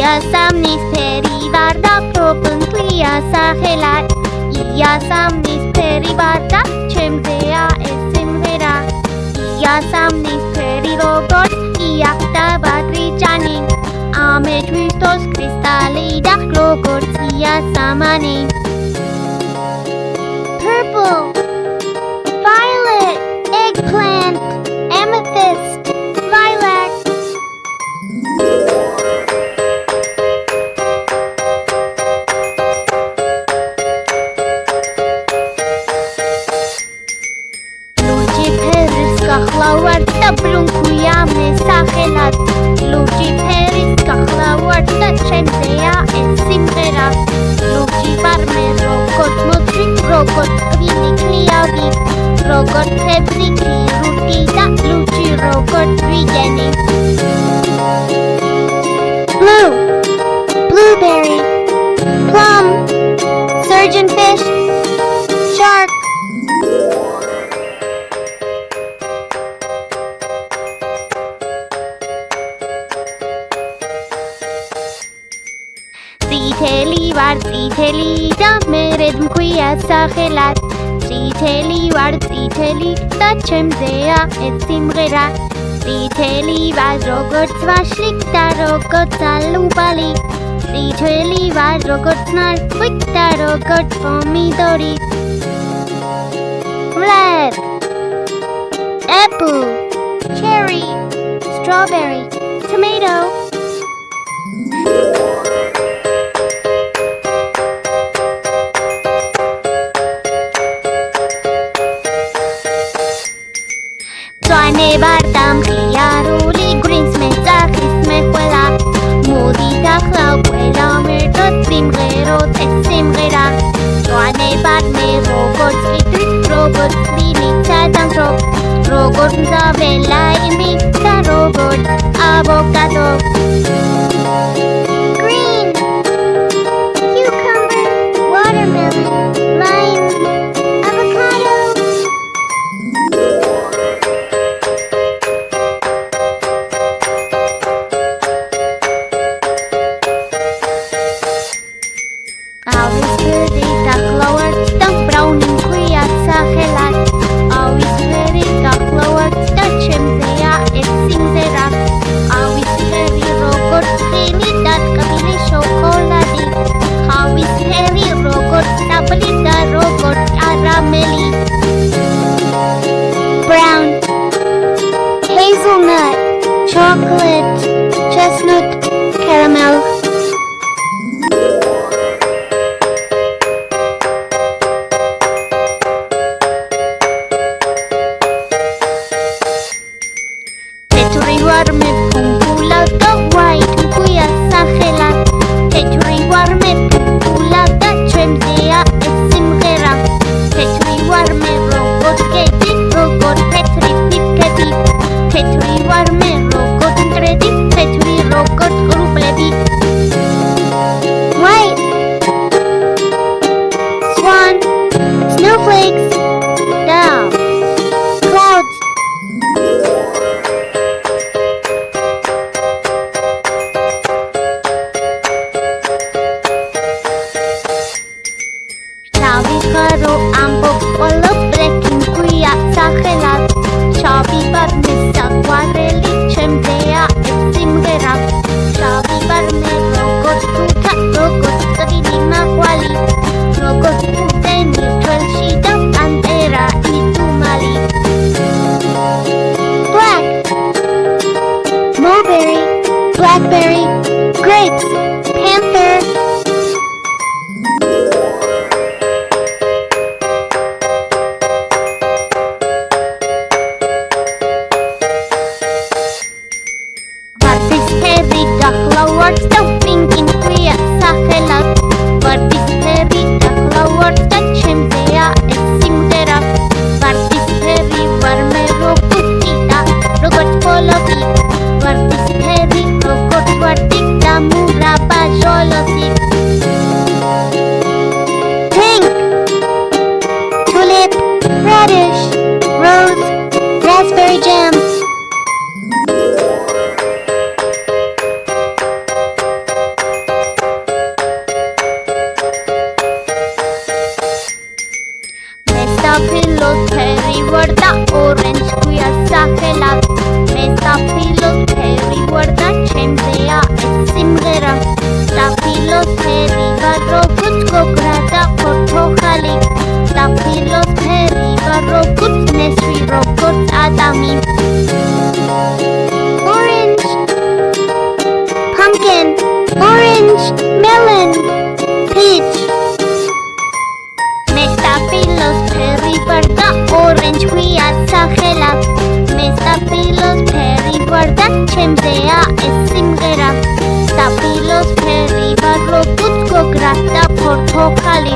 სამნისფერი ვარ და პრობლემია სახელად ია სამნისფერი ვარ და ჩემზეა ეს სიმღერა ია სამნისფერი როგორც ია და ბაგრიჭანი ამეჩვისთვის კრისტალი და როგორც ია სამანი Purple Violet Eggplant Amethyst Lilac გახლავართ და ბრუნქვია მე სახელად ლურჯი ფერის გახლავართ და ჩემზეა ეს სიმღერა ლურჯი ვარ მე როგორც მოწვი როგორც კვილი ქლიავი როგორც თეთრი ქირურგი და ლურჯი როგორც ვიგენი Blue Blueberry Plum Surgeonfish Shark წითელი ვარ წითელი და მერე მქვია სახელად წითელი ვარ წითელი და ჩემზეა ეს სიმღერა წითელი ვარ როგორც ვაშლი და როგორც ალუბალი წითელი ვარ როგორც ნარკვი და როგორც პომიდორი Red Apple Cherry Strawberry Tomato Soane bardam khiyaruli greens me zakhis me khwela Modi dakhla kwela mertot simgerot es simgera Soane bard me rogots kitri rogots bini tadam trok Rogots zavela imi ta rogots avocado Green Cucumber Watermelon Lime Avocado Brown Hazelnut Chocolate Chestnut Caramel Petri war me pula da white mkuya sakhelat Petri war me pula da chemzea es simghera Petri war me robot geti robot Petri pipketi Petri war me robot kredi Petri robot rublebi White Swan Snowflakes Dove Clouds Caro ambok olo breaking kuya sakhelat Shabi bar me sakwareli chemzea es simgera Shabi bar me rogot tuta rogot skrini makwali Rogot tute neutral shida antera itumali Black Mulberry Blackberry Grapes Panther ვარ და ორენჯ ქვია სახელად მე სტაფილოს ფერი ვარ და ჩემზეა ეს სიმღერა სტაფილოს ფერი ვარ როგორც გოგრა და პორტოხალი სტაფილოს ფერი ვარ როგორც ნესვი როგორც ადამი Orange Pumpkin Orange Melon Peach მე სტაფილოს ფერი ვარ და ორენჯ ქვია სახელად მე სტაფილოს ფერი ვარ და ჩემზეა ეს სიმღერა სტაფილოს ფერი ვარ როგორც გოგრა და პორტოხალი